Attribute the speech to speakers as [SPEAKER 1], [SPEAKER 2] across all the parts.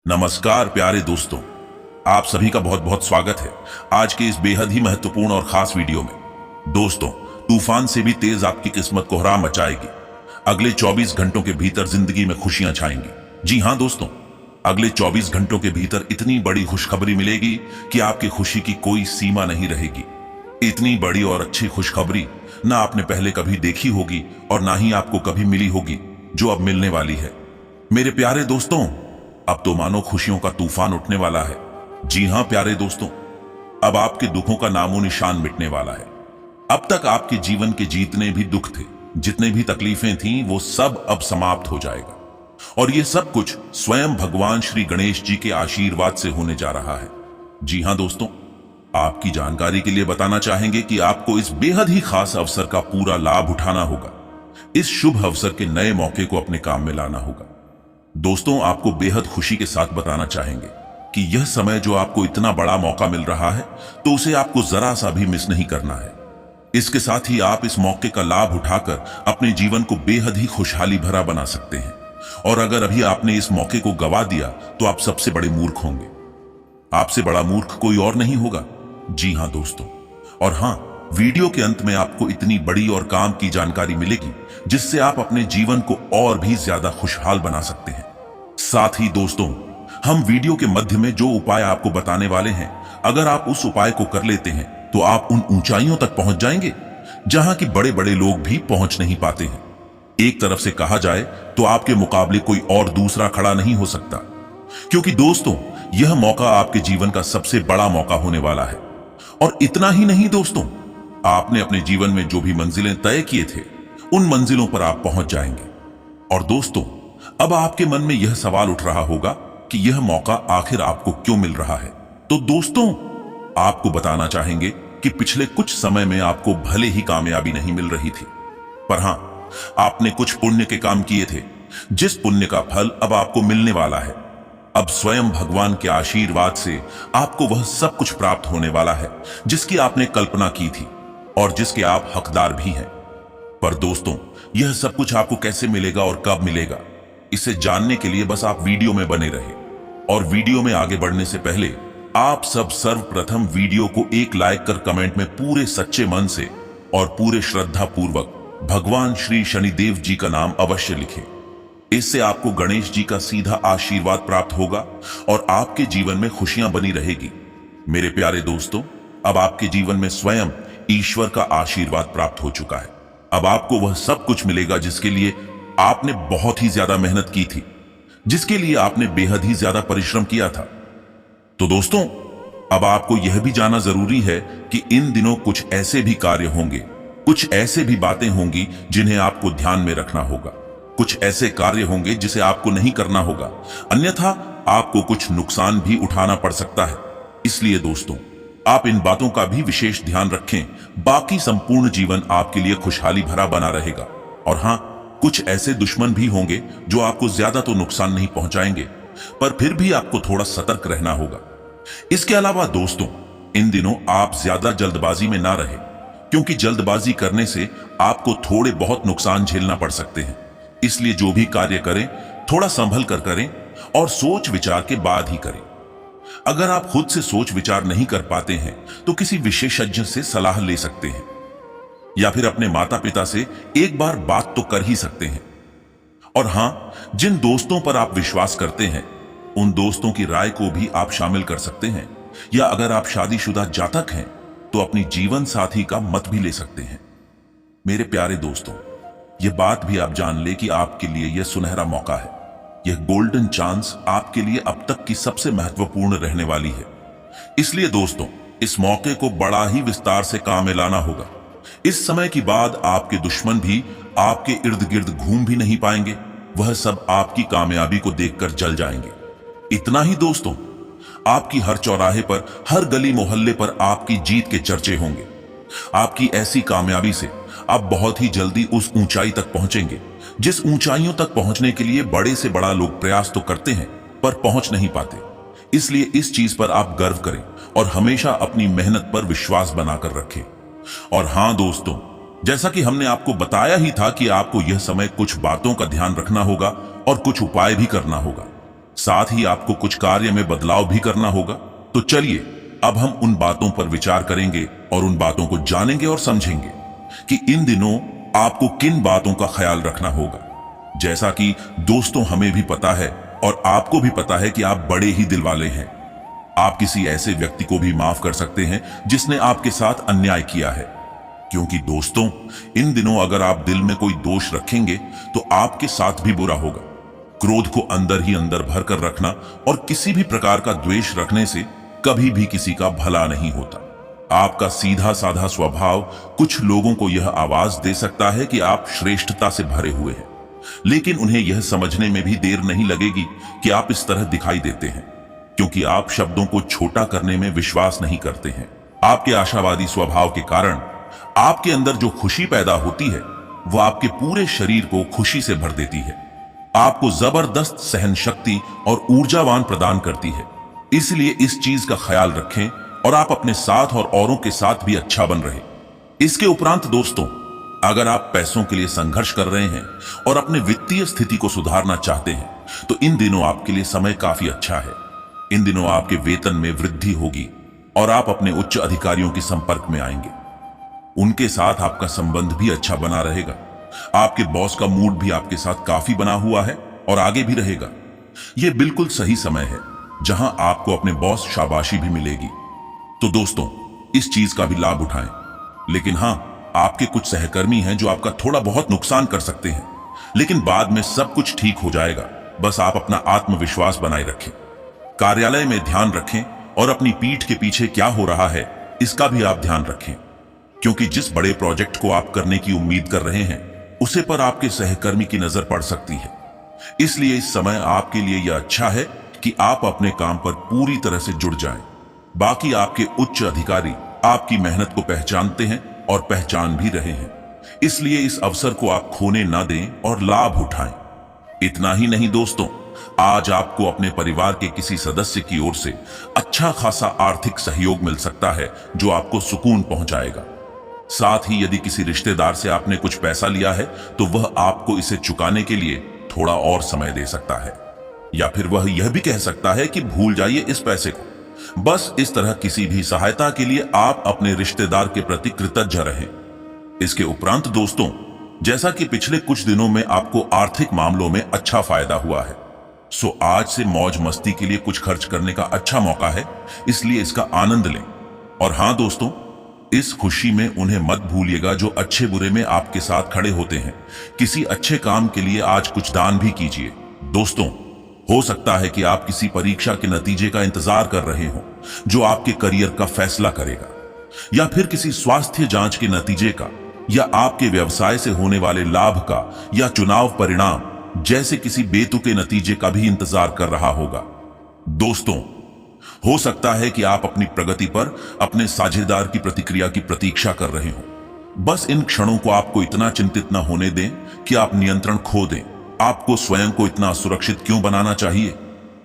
[SPEAKER 1] नमस्कार प्यारे दोस्तों, आप सभी का बहुत बहुत स्वागत है आज के इस बेहद ही महत्वपूर्ण और खास वीडियो में। दोस्तों, तूफान से भी तेज आपकी किस्मत कोहराम मचाएगी। अगले 24 घंटों के भीतर जिंदगी में खुशियां छाएंगी। जी हां दोस्तों, अगले 24 घंटों के भीतर इतनी बड़ी खुशखबरी मिलेगी कि आपकी खुशी की कोई सीमा नहीं रहेगी। इतनी बड़ी और अच्छी खुशखबरी ना आपने पहले कभी देखी होगी और ना ही आपको कभी मिली होगी, जो अब मिलने वाली है। मेरे प्यारे दोस्तों, अब तो मानो खुशियों का तूफान उठने वाला है। जी हां प्यारे दोस्तों, अब आपके दुखों का नामो निशान मिटने वाला है। अब तक आपके जीवन के जितने भी दुख थे, जितने भी तकलीफें थीं, वो सब अब समाप्त हो जाएगा। और ये सब कुछ स्वयं भगवान श्री गणेश जी के आशीर्वाद से होने जा रहा है। जी हां दोस्तों, आपकी जानकारी के लिए बताना चाहेंगे कि आपको इस बेहद ही खास अवसर का पूरा लाभ उठाना होगा। इस शुभ अवसर के नए मौके को अपने काम में लाना होगा। दोस्तों, आपको बेहद खुशी के साथ बताना चाहेंगे कि यह समय जो आपको इतना बड़ा मौका मिल रहा है, तो उसे आपको जरा सा भी मिस नहीं करना है। इसके साथ ही आप इस मौके का लाभ उठाकर अपने जीवन को बेहद ही खुशहाली भरा बना सकते हैं। और अगर अभी आपने इस मौके को गवा दिया तो आप सबसे बड़े मूर्ख होंगे। आपसे बड़ा मूर्ख कोई और नहीं होगा। जी हां दोस्तों, और हां, वीडियो के अंत में आपको इतनी बड़ी और काम की जानकारी मिलेगी जिससे आप अपने जीवन को और भी ज्यादा खुशहाल बना सकते हैं। साथ ही दोस्तों, हम वीडियो के मध्य में जो उपाय आपको बताने वाले हैं, अगर आप उस उपाय को कर लेते हैं तो आप उन ऊंचाइयों तक पहुंच जाएंगे जहां की बड़े बड़े लोग भी पहुंच नहीं पाते हैं। एक तरफ से कहा जाए तो आपके मुकाबले कोई और दूसरा खड़ा नहीं हो सकता, क्योंकि दोस्तों, यह मौका आपके जीवन का सबसे बड़ा मौका होने वाला है। और इतना ही नहीं दोस्तों, आपने अपने जीवन में जो भी मंजिलें तय किए थे, उन मंजिलों पर आप पहुंच जाएंगे। और दोस्तों, अब आपके मन में यह सवाल उठ रहा होगा कि यह मौका आखिर आपको क्यों मिल रहा है। तो दोस्तों, आपको बताना चाहेंगे कि पिछले कुछ समय में आपको भले ही कामयाबी नहीं मिल रही थी, पर हां, आपने कुछ पुण्य के काम किए थे, जिस पुण्य का फल अब आपको मिलने वाला है। अब स्वयं भगवान के आशीर्वाद से आपको वह सब कुछ प्राप्त होने वाला है जिसकी आपने कल्पना की थी और जिसके आप हकदार भी हैं। पर दोस्तों, यह सब कुछ आपको कैसे मिलेगा और कब मिलेगा, इसे जानने के लिए बस आप वीडियो में बने रहे। और वीडियो में आगे बढ़ने से पहले आप सब सर्वप्रथम वीडियो को एक लाइक कर कमेंट में पूरे सच्चे मन से और पूरे श्रद्धा पूर्वक भगवान श्री शनिदेव जी का नाम अवश्य लिखें। इससे आपको गणेश जी का सीधा आशीर्वाद प्राप्त होगा और आपके जीवन में खुशियां बनी रहेगी। मेरे प्यारे दोस्तों, अब आपके जीवन में स्वयं ईश्वर का आशीर्वाद प्राप्त हो चुका है। अब आपको वह सब कुछ मिलेगा जिसके लिए आपने बहुत ही ज्यादा मेहनत की थी, जिसके लिए आपने बेहद ही ज्यादा परिश्रम किया था। तो दोस्तों, अब आपको यह भी जानना जरूरी है कि इन दिनों कुछ ऐसे भी कार्य होंगे, कुछ ऐसे भी बातें होंगी जिन्हें आपको ध्यान में रखना होगा। कुछ ऐसे कार्य होंगे जिसे आपको नहीं करना होगा, अन्यथा आपको कुछ नुकसान भी उठाना पड़ सकता है। इसलिए दोस्तों, आप इन बातों का भी विशेष ध्यान रखें, बाकी संपूर्ण जीवन आपके लिए खुशहाली भरा बना रहेगा। और हां, कुछ ऐसे दुश्मन भी होंगे जो आपको ज्यादा तो नुकसान नहीं पहुंचाएंगे, पर फिर भी आपको थोड़ा सतर्क रहना होगा। इसके अलावा दोस्तों, इन दिनों आप ज्यादा जल्दबाजी में ना रहें, क्योंकि जल्दबाजी करने से आपको थोड़े बहुत नुकसान झेलना पड़ सकते हैं। इसलिए जो भी कार्य करें, थोड़ा संभल कर करें और सोच विचार के बाद ही करें। अगर आप खुद से सोच विचार नहीं कर पाते हैं तो किसी विशेषज्ञ से सलाह ले सकते हैं, या फिर अपने माता पिता से एक बार बात तो कर ही सकते हैं। और हां, जिन दोस्तों पर आप विश्वास करते हैं, उन दोस्तों की राय को भी आप शामिल कर सकते हैं। या अगर आप शादीशुदा जातक हैं तो अपनी जीवन साथी का मत भी ले सकते हैं। मेरे प्यारे दोस्तों, यह बात भी आप जान ले कि आपके लिए यह सुनहरा मौका है। यह गोल्डन चांस आपके लिए अब तक की सबसे महत्वपूर्ण रहने वाली है। इसलिए दोस्तों, इस मौके को बड़ा ही विस्तार से काम में लाना होगा। इस समय की बाद आपके दुश्मन भी आपके इर्द गिर्द घूम भी नहीं पाएंगे। वह सब आपकी कामयाबी को देखकर जल जाएंगे। इतना ही दोस्तों, आपकी हर चौराहे पर, हर गली मोहल्ले पर आपकी जीत के चर्चे होंगे। आपकी ऐसी कामयाबी से आप बहुत ही जल्दी उस ऊंचाई तक पहुंचेंगे जिस ऊंचाइयों तक पहुंचने के लिए बड़े से बड़ा लोग प्रयास तो करते हैं पर पहुंच नहीं पाते। इसलिए इस चीज पर आप गर्व करें और हमेशा अपनी मेहनत पर विश्वास बनाकर रखें। और हां दोस्तों, जैसा कि हमने आपको बताया ही था कि आपको यह समय कुछ बातों का ध्यान रखना होगा और कुछ उपाय भी करना होगा। साथ ही आपको कुछ कार्य में बदलाव भी करना होगा। तो चलिए अब हम उन बातों पर विचार करेंगे और उन बातों को जानेंगे और समझेंगे कि इन दिनों आपको किन बातों का ख्याल रखना होगा। जैसा कि दोस्तों हमें भी पता है और आपको भी पता है कि आप बड़े ही दिल वाले हैं। आप किसी ऐसे व्यक्ति को भी माफ कर सकते हैं जिसने आपके साथ अन्याय किया है, क्योंकि दोस्तों इन दिनों अगर आप दिल में कोई दोष रखेंगे तो आपके साथ भी बुरा होगा। क्रोध को अंदर ही अंदर भर कर रखना और किसी भी प्रकार का द्वेष रखने से कभी भी किसी का भला नहीं होता। आपका सीधा साधा स्वभाव कुछ लोगों को यह आवाज दे सकता है कि आप श्रेष्ठता से भरे हुए हैं, लेकिन उन्हें यह समझने में भी देर नहीं लगेगी कि आप इस तरह दिखाई देते हैं, क्योंकि आप शब्दों को छोटा करने में विश्वास नहीं करते हैं। आपके आशावादी स्वभाव के कारण आपके अंदर जो खुशी पैदा होती है वह आपके पूरे शरीर को खुशी से भर देती है, आपको जबरदस्त सहन शक्ति और ऊर्जावान प्रदान करती है। इसलिए इस चीज का ख्याल रखें और आप अपने साथ और औरों के साथ भी अच्छा बन रहे। इसके उपरांत दोस्तों, अगर आप पैसों के लिए संघर्ष कर रहे हैं और अपने वित्तीय स्थिति को सुधारना चाहते हैं तो इन दिनों आपके लिए समय काफी अच्छा है। इन दिनों आपके वेतन में वृद्धि होगी और आप अपने उच्च अधिकारियों के संपर्क में आएंगे। उनके साथ आपका संबंध भी अच्छा बना रहेगा। आपके बॉस का मूड भी आपके साथ काफी बना हुआ है और आगे भी रहेगा। यह बिल्कुल सही समय है जहां आपको अपने बॉस शाबाशी भी मिलेगी। तो दोस्तों इस चीज का भी लाभ उठाएं। लेकिन हां, आपके कुछ सहकर्मी हैं जो आपका थोड़ा बहुत नुकसान कर सकते हैं, लेकिन बाद में सब कुछ ठीक हो जाएगा। बस आप अपना आत्मविश्वास बनाए रखें, कार्यालय में ध्यान रखें और अपनी पीठ के पीछे क्या हो रहा है इसका भी आप ध्यान रखें, क्योंकि जिस बड़े प्रोजेक्ट को आप करने की उम्मीद कर रहे हैं उसे पर आपके सहकर्मी की नजर पड़ सकती है। इसलिए इस समय आपके लिए यह अच्छा है कि आप अपने काम पर पूरी तरह से जुड़ जाएं। बाकी आपके उच्च अधिकारी आपकी मेहनत को पहचानते हैं और पहचान भी रहे हैं, इसलिए इस अवसर को आप खोने ना दें और लाभ उठाएं। इतना ही नहीं दोस्तों, आज आपको अपने परिवार के किसी सदस्य की ओर से अच्छा खासा आर्थिक सहयोग मिल सकता है जो आपको सुकून पहुंचाएगा। साथ ही यदि किसी रिश्तेदार से आपने कुछ पैसा लिया है तो वह आपको इसे चुकाने के लिए थोड़ा और समय दे सकता है, या फिर वह यह भी कह सकता है कि भूल जाइए इस पैसे को। बस इस तरह किसी भी सहायता के लिए आप अपने रिश्तेदार के प्रति कृतज्ञ रहें। इसके उपरांत दोस्तों, जैसा कि पिछले कुछ दिनों में आपको आर्थिक मामलों में अच्छा फायदा हुआ है, सो आज से मौज मस्ती के लिए कुछ खर्च करने का अच्छा मौका है, इसलिए इसका आनंद लें। और हां दोस्तों, इस खुशी में उन्हें मत भूलिएगा जो अच्छे बुरे में आपके साथ खड़े होते हैं। किसी अच्छे काम के लिए आज कुछ दान भी कीजिए। दोस्तों, हो सकता है कि आप किसी परीक्षा के नतीजे का इंतजार कर रहे हो जो आपके करियर का फैसला करेगा, या फिर किसी स्वास्थ्य जांच के नतीजे का, या आपके व्यवसाय से होने वाले लाभ का, या चुनाव परिणाम जैसे किसी बेतुके नतीजे का भी इंतजार कर रहा होगा। दोस्तों, हो सकता है कि आप अपनी प्रगति पर अपने साझेदार की प्रतिक्रिया की प्रतीक्षा कर रहे हो। बस इन क्षणों को आपको इतना चिंतित न होने दें कि आप नियंत्रण खो दें। आपको स्वयं को इतना सुरक्षित क्यों बनाना चाहिए?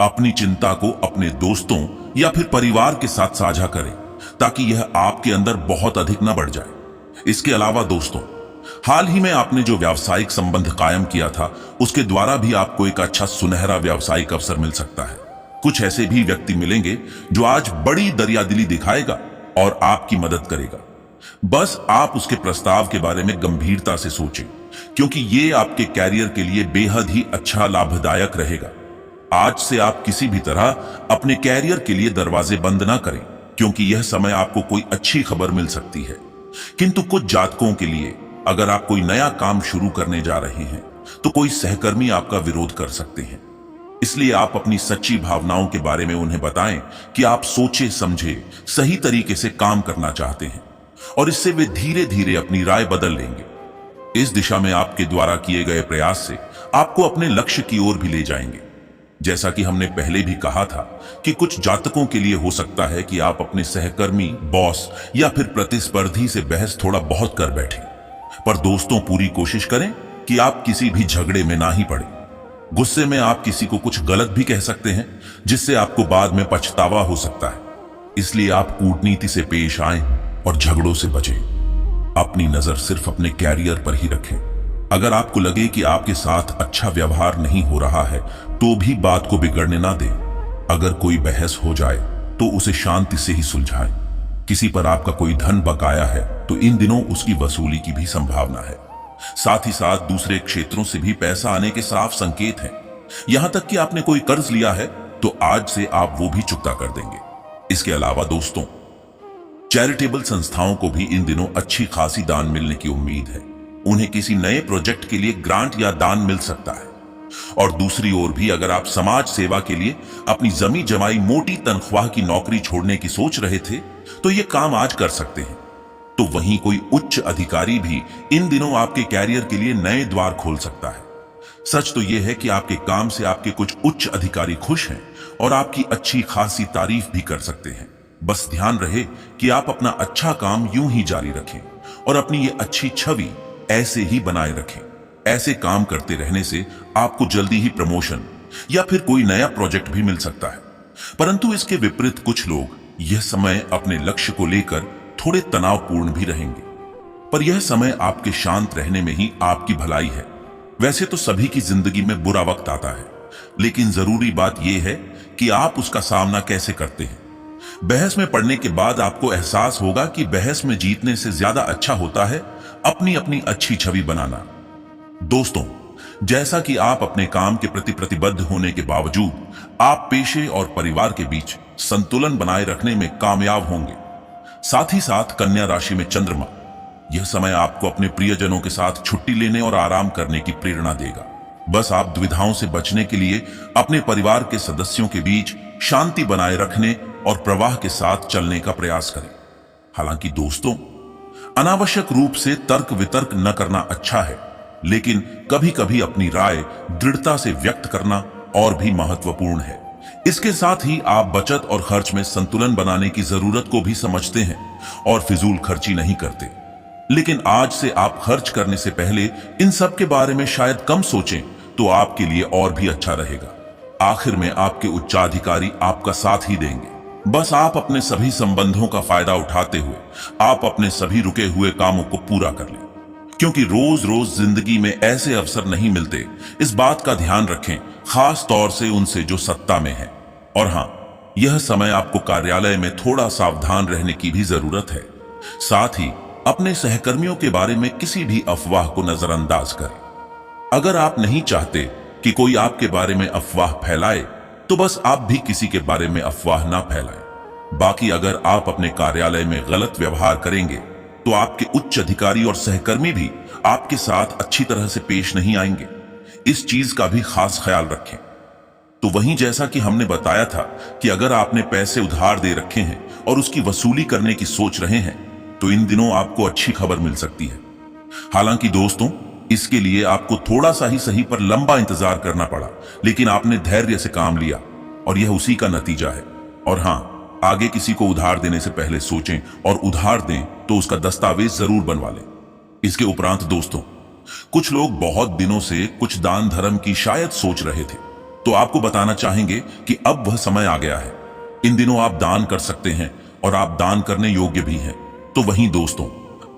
[SPEAKER 1] अपनी चिंता को अपने दोस्तों या फिर परिवार के साथ साझा करें ताकि यह आपके अंदर बहुत अधिक न बढ़ जाए। इसके अलावा दोस्तों, हाल ही में आपने जो व्यावसायिक संबंध कायम किया था उसके द्वारा भी आपको एक अच्छा सुनहरा व्यावसायिक अवसर मिल सकता है। कुछ ऐसे भी व्यक्ति मिलेंगे जो आज बड़ी दरियादिली दिखाएगा और आपकी मदद करेगा। बस आप उसके प्रस्ताव के बारे में गंभीरता से सोचें, क्योंकि ये आपके कैरियर के लिए बेहद ही अच्छा लाभदायक रहेगा। आज से आप किसी भी तरह अपने कैरियर के लिए दरवाजे बंद ना करें, क्योंकि यह समय आपको कोई अच्छी खबर मिल सकती है। किंतु कुछ जातकों के लिए अगर आप कोई नया काम शुरू करने जा रहे हैं तो कोई सहकर्मी आपका विरोध कर सकते हैं। इसलिए आप अपनी सच्ची भावनाओं के बारे में उन्हें बताएं कि आप सोचे समझे सही तरीके से काम करना चाहते हैं, और इससे वे धीरे धीरे अपनी राय बदल लेंगे। इस दिशा में आपके द्वारा किए गए प्रयास से आपको अपने लक्ष्य की ओर भी ले जाएंगे। जैसा कि हमने पहले भी कहा था कि कुछ जातकों के लिए हो सकता है कि आप अपने सहकर्मी, बॉस या फिर प्रतिस्पर्धी से बहस थोड़ा बहुत कर बैठें, पर दोस्तों पूरी कोशिश करें कि आप किसी भी झगड़े में ना ही पड़े। गुस्से में आप किसी को कुछ गलत भी कह सकते हैं जिससे आपको बाद में पछतावा हो सकता है। इसलिए आप कूटनीति से पेश आएं और झगड़ों से बचें। अपनी नजर सिर्फ अपने कैरियर पर ही रखें। अगर आपको लगे कि आपके साथ अच्छा व्यवहार नहीं हो रहा है तो भी बात को बिगड़ने ना दें। अगर कोई बहस हो जाए तो उसे शांति से ही सुलझाएं। किसी पर आपका कोई धन बकाया है तो इन दिनों उसकी वसूली की भी संभावना है। साथ ही साथ दूसरे क्षेत्रों से भी पैसा आने के साफ संकेत हैं। यहां तक कि आपने कोई कर्ज लिया है तो आज से आप वो भी चुकता कर देंगे। इसके अलावा दोस्तों, चैरिटेबल संस्थाओं को भी इन दिनों अच्छी खासी दान मिलने की उम्मीद है। उन्हें किसी नए प्रोजेक्ट के लिए ग्रांट या दान मिल सकता है। और दूसरी ओर भी अगर आप समाज सेवा के लिए अपनी जमी जमाई मोटी तनख्वाह की नौकरी छोड़ने की सोच रहे थे तो ये काम आज कर सकते हैं। तो वहीं कोई उच्च अधिकारी भी इन दिनों आपके कैरियर के लिए नए द्वार खोल सकता है। सच तो यह है कि आपके काम से आपके कुछ उच्च अधिकारी खुश हैं और आपकी अच्छी खासी तारीफ भी कर सकते हैं। बस ध्यान रहे कि आप अपना अच्छा काम यूं ही जारी रखें और अपनी ये अच्छी छवि ऐसे ही बनाए रखें। ऐसे काम करते रहने से आपको जल्दी ही प्रमोशन या फिर कोई नया प्रोजेक्ट भी मिल सकता है। परंतु इसके विपरीत कुछ लोग यह समय अपने लक्ष्य को लेकर थोड़े तनावपूर्ण भी रहेंगे। पर यह समय आपके शांत रहने में ही आपकी भलाई है। वैसे तो सभी की जिंदगी में बुरा वक्त आता है, लेकिन जरूरी बात यह है कि आप उसका सामना कैसे करते हैं। बहस में पड़ने के बाद आपको एहसास होगा कि बहस में जीतने से ज्यादा अच्छा होता है अपनी अपनी अच्छी छवि बनाना। दोस्तों, जैसा कि आप अपने काम के प्रति प्रतिबद्ध होने के बावजूद आप पेशे और परिवार के बीच संतुलन बनाए रखने में कामयाब होंगे। साथ ही साथ कन्या राशि में चंद्रमा, यह समय आपको अपने प्रियजनों के साथ छुट्टी लेने और आराम करने की प्रेरणा देगा। बस आप दुविधाओं से बचने के लिए अपने परिवार के सदस्यों के बीच शांति बनाए रखने और प्रवाह के साथ चलने का प्रयास करें। हालांकि दोस्तों, अनावश्यक रूप से तर्क वितर्क न करना अच्छा है, लेकिन कभी कभी अपनी राय दृढ़ता से व्यक्त करना और भी महत्वपूर्ण है। इसके साथ ही आप बचत और खर्च में संतुलन बनाने की जरूरत को भी समझते हैं और फिजूल खर्ची नहीं करते। लेकिन आज से आप खर्च करने से पहले इन सब के बारे में शायद कम सोचें तो आपके लिए और भी अच्छा रहेगा। आखिर में आपके उच्चाधिकारी आपका साथ ही देंगे। बस आप अपने सभी संबंधों का फायदा उठाते हुए आप अपने सभी रुके हुए कामों को पूरा कर लें, क्योंकि रोज रोज जिंदगी में ऐसे अवसर नहीं मिलते। इस बात का ध्यान रखें, खास तौर से उनसे जो सत्ता में है। और हां, यह समय आपको कार्यालय में थोड़ा सावधान रहने की भी जरूरत है। साथ ही अपने सहकर्मियों के बारे में किसी भी अफवाह को नजरअंदाज करें। अगर आप नहीं चाहते कि कोई आपके बारे में अफवाह फैलाए तो बस आप भी किसी के बारे में अफवाह ना फैलाएं। बाकी अगर आप अपने कार्यालय में गलत व्यवहार करेंगे तो आपके उच्च अधिकारी और सहकर्मी भी आपके साथ अच्छी तरह से पेश नहीं आएंगे। इस चीज का भी खास ख्याल रखें। तो वहीं जैसा कि हमने बताया था कि अगर आपने पैसे उधार दे रखे हैं और उसकी वसूली करने की सोच रहे हैं तो इन दिनों आपको अच्छी खबर मिल सकती है। हालांकि दोस्तों, इसके लिए आपको थोड़ा सा ही सही पर लंबा इंतजार करना पड़ा, लेकिन आपने धैर्य से काम लिया और यह उसी का नतीजा है। और हां, आगे किसी को उधार देने से पहले सोचें और उधार दें तो उसका दस्तावेज जरूर बनवा लें। इसके उपरांत दोस्तों, कुछ लोग बहुत दिनों से कुछ दान धर्म की शायद सोच रहे थे, तो आपको बताना चाहेंगे कि अब वह समय आ गया है। इन दिनों आप दान कर सकते हैं और आप दान करने योग्य भी हैं। तो वहीं दोस्तों,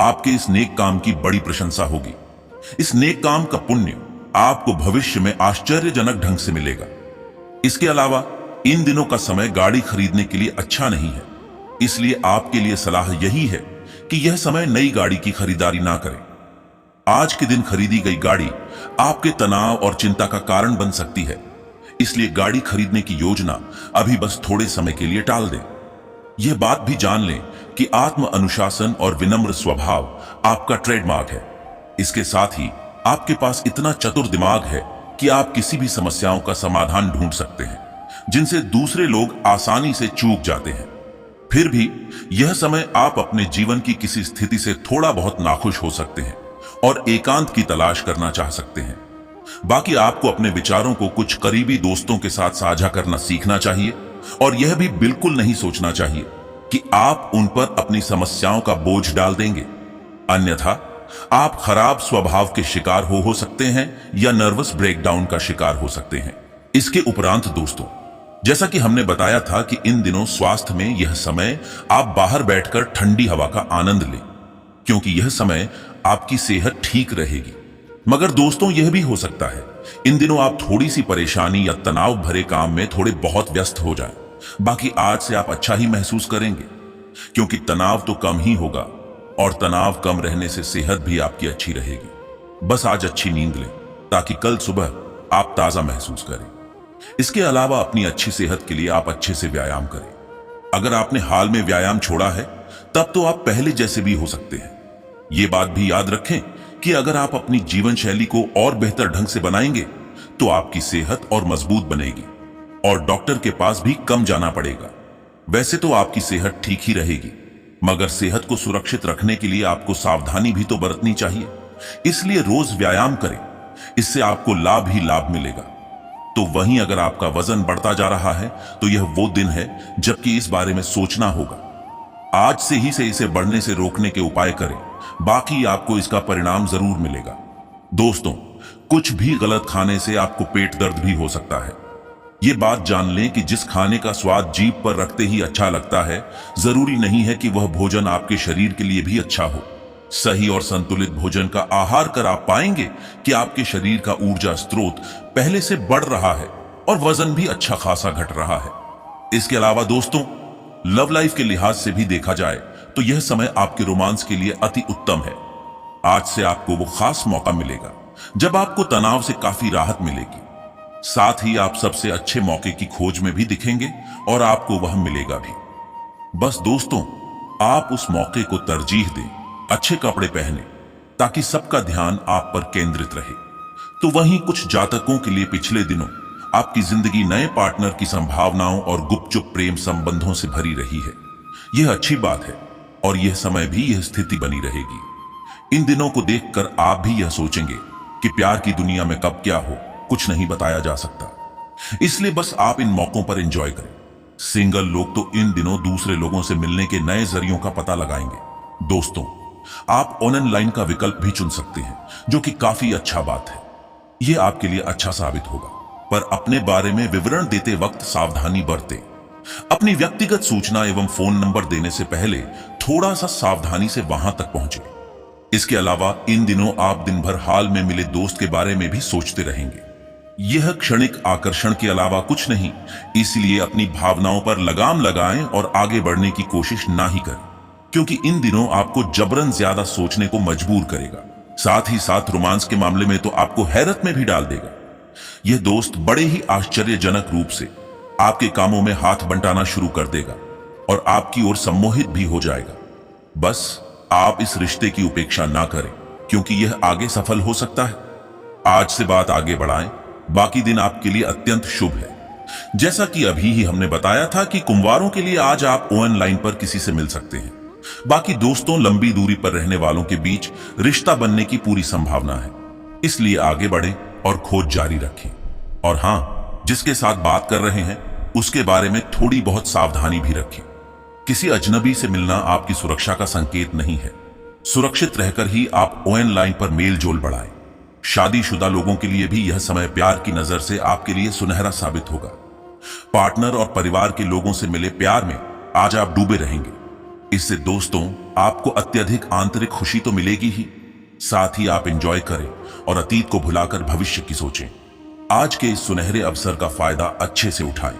[SPEAKER 1] आपके इस नेक काम की बड़ी प्रशंसा होगी। इस नेक काम का पुण्य आपको भविष्य में आश्चर्यजनक ढंग से मिलेगा। इसके अलावा इन दिनों का समय गाड़ी खरीदने के लिए अच्छा नहीं है, इसलिए आपके लिए सलाह यही है कि यह समय नई गाड़ी की खरीदारी ना करें। आज के दिन खरीदी गई गाड़ी आपके तनाव और चिंता का कारण बन सकती है, इसलिए गाड़ी खरीदने की योजना अभी बस थोड़े समय के लिए टाल दें। यह बात भी जान लें कि आत्म अनुशासन और विनम्र स्वभाव आपका ट्रेडमार्क है। इसके साथ ही आपके पास इतना चतुर दिमाग है कि आप किसी भी समस्याओं का समाधान ढूंढ सकते हैं जिनसे दूसरे लोग आसानी से चूक जाते हैं। फिर भी यह समय आप अपने जीवन की किसी स्थिति से थोड़ा बहुत नाखुश हो सकते हैं और एकांत की तलाश करना चाह सकते हैं। बाकी आपको अपने विचारों को कुछ करीबी दोस्तों के साथ साझा करना सीखना चाहिए और यह भी बिल्कुल नहीं सोचना चाहिए कि आप उन पर अपनी समस्याओं का बोझ डाल देंगे। अन्यथा आप खराब स्वभाव के शिकार हो सकते हैं या नर्वस ब्रेकडाउन का शिकार हो सकते हैं। इसके उपरांत दोस्तों, जैसा कि हमने बताया था कि इन दिनों स्वास्थ्य में यह समय आप बाहर बैठकर ठंडी हवा का आनंद लें, क्योंकि यह समय आपकी सेहत ठीक रहेगी। मगर दोस्तों यह भी हो सकता है इन दिनों आप थोड़ी सी परेशानी या तनाव भरे काम में थोड़े बहुत व्यस्त हो जाएं। बाकी आज से आप अच्छा ही महसूस करेंगे, क्योंकि तनाव तो कम ही होगा और तनाव कम रहने से सेहत भी आपकी अच्छी रहेगी। बस आज अच्छी नींद लें ताकि कल सुबह आप ताजा महसूस करें। इसके अलावा अपनी अच्छी सेहत के लिए आप अच्छे से व्यायाम करें। अगर आपने हाल में व्यायाम छोड़ा है तब तो आप पहले जैसे भी हो सकते हैं। ये बात भी याद रखें कि अगर आप अपनी जीवन शैली को और बेहतर ढंग से बनाएंगे तो आपकी सेहत और मजबूत बनेगी और डॉक्टर के पास भी कम जाना पड़ेगा। वैसे तो आपकी सेहत ठीक ही रहेगी, मगर सेहत को सुरक्षित रखने के लिए आपको सावधानी भी तो बरतनी चाहिए। इसलिए रोज व्यायाम करें, इससे आपको लाभ ही लाभ मिलेगा। तो वहीं अगर आपका वजन बढ़ता जा रहा है तो यह वो दिन है जबकि इस बारे में सोचना होगा। आज से ही इसे बढ़ने से रोकने के उपाय करें, बाकी आपको इसका परिणाम जरूर मिलेगा। दोस्तों, कुछ भी गलत खाने से आपको पेट दर्द भी हो सकता है। ये बात जान लें कि जिस खाने का स्वाद जीभ पर रखते ही अच्छा लगता है, जरूरी नहीं है कि वह भोजन आपके शरीर के लिए भी अच्छा हो। सही और संतुलित भोजन का आहार कर आप पाएंगे कि आपके शरीर का ऊर्जा स्रोत पहले से बढ़ रहा है और वजन भी अच्छा खासा घट रहा है। इसके अलावा दोस्तों, लव लाइफ के लिहाज से भी देखा जाए तो यह समय आपके रोमांस के लिए अति उत्तम है। आज से आपको वो खास मौका मिलेगा जब आपको तनाव से काफी राहत मिलेगी। साथ ही आप सबसे अच्छे मौके की खोज में भी दिखेंगे और आपको वह मिलेगा भी। बस दोस्तों, आप उस मौके को तरजीह दें, अच्छे कपड़े पहने ताकि सबका ध्यान आप पर केंद्रित रहे। तो वहीं कुछ जातकों के लिए पिछले दिनों आपकी जिंदगी नए पार्टनर की संभावनाओं और गुपचुप प्रेम संबंधों से भरी रही है। यह अच्छी बात है और यह समय भी यह स्थिति बनी रहेगी। इन दिनों को देखकर आप भी यह सोचेंगे कि प्यार की दुनिया में कब क्या हो कुछ नहीं बताया जा सकता। इसलिए बस आप इन मौकों पर एंजॉय करें। सिंगल लोग तो इन दिनों दूसरे लोगों से मिलने के नए जरियों का पता लगाएंगे। दोस्तों, आप ऑनलाइन का विकल्प भी चुन सकते हैं, जो कि काफी अच्छा बात है। यह आपके लिए अच्छा साबित होगा, पर अपने बारे में विवरण देते वक्त सावधानी बरतें। अपनी व्यक्तिगत सूचना एवं फोन नंबर देने से पहले थोड़ा सा सावधानी से वहां तक पहुंचे। इसके अलावा इन दिनों आप दिन भर हाल में मिले दोस्त के बारे में भी सोचते रहेंगे। यह क्षणिक आकर्षण के अलावा कुछ नहीं, इसलिए अपनी भावनाओं पर लगाम लगाएं और आगे बढ़ने की कोशिश ना ही करें, क्योंकि इन दिनों आपको जबरन ज्यादा सोचने को मजबूर करेगा। साथ ही साथ रोमांस के मामले में तो आपको हैरत में भी डाल देगा। यह दोस्त बड़े ही आश्चर्यजनक रूप से आपके कामों में हाथ बंटाना शुरू कर देगा और आपकी ओर सम्मोहित भी हो जाएगा। बस आप इस रिश्ते की उपेक्षा ना करें, क्योंकि यह आगे सफल हो सकता है। आज से बात आगे बढ़ाएं, बाकी दिन आपके लिए अत्यंत शुभ है। जैसा कि अभी ही हमने बताया था कि कुंवारों के लिए आज आप ऑनलाइन पर किसी से मिल सकते हैं। बाकी दोस्तों, लंबी दूरी पर रहने वालों के बीच रिश्ता बनने की पूरी संभावना है, इसलिए आगे बढ़ें और खोज जारी रखें। और हां, जिसके साथ बात कर रहे हैं उसके बारे में थोड़ी बहुत सावधानी भी रखें। किसी अजनबी से मिलना आपकी सुरक्षा का संकेत नहीं है। सुरक्षित रहकर ही आप ऑनलाइन पर मेल जोल बढ़ाएं। शादीशुदा लोगों के लिए भी यह समय प्यार की नजर से आपके लिए सुनहरा साबित होगा। पार्टनर और परिवार के लोगों से मिले प्यार में आज आप डूबे रहेंगे। इससे दोस्तों, आपको अत्यधिक आंतरिक खुशी तो मिलेगी ही, साथ ही आप एंजॉय करें और अतीत को भुलाकर भविष्य की सोचें। आज के इस सुनहरे अवसर का फायदा अच्छे से उठाएं।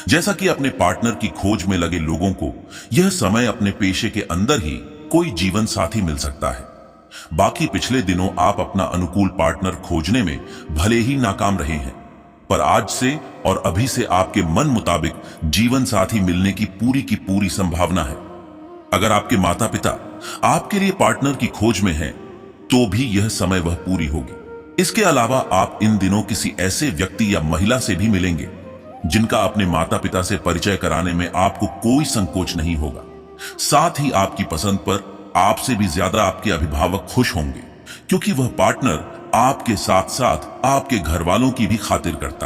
[SPEAKER 1] जैसा कि अपने पार्टनर की खोज में लगे लोगों को यह समय अपने पेशे के अंदर ही कोई जीवन साथी मिल सकता है। बाकी पिछले दिनों आप अपना अनुकूल पार्टनर खोजने में भले ही नाकाम रहे हैं, पर आज से और अभी से आपके मन मुताबिक जीवन साथी मिलने की पूरी संभावना है। अगर आपके माता पिता आपके लिए पार्टनर की खोज में हैं, तो भी यह समय वह पूरी होगी। इसके अलावा आप इन दिनों किसी ऐसे व्यक्ति या महिला से भी मिलेंगे जिनका अपने माता पिता से परिचय कराने में आपको कोई संकोच नहीं होगा। साथ ही आपकी पसंद पर आपसे भी ज्यादा आपके अभिभावक खुश होंगे, क्योंकि वह पार्टनर आपके साथ साथ आपके घर वालों की भी खातिर करता है।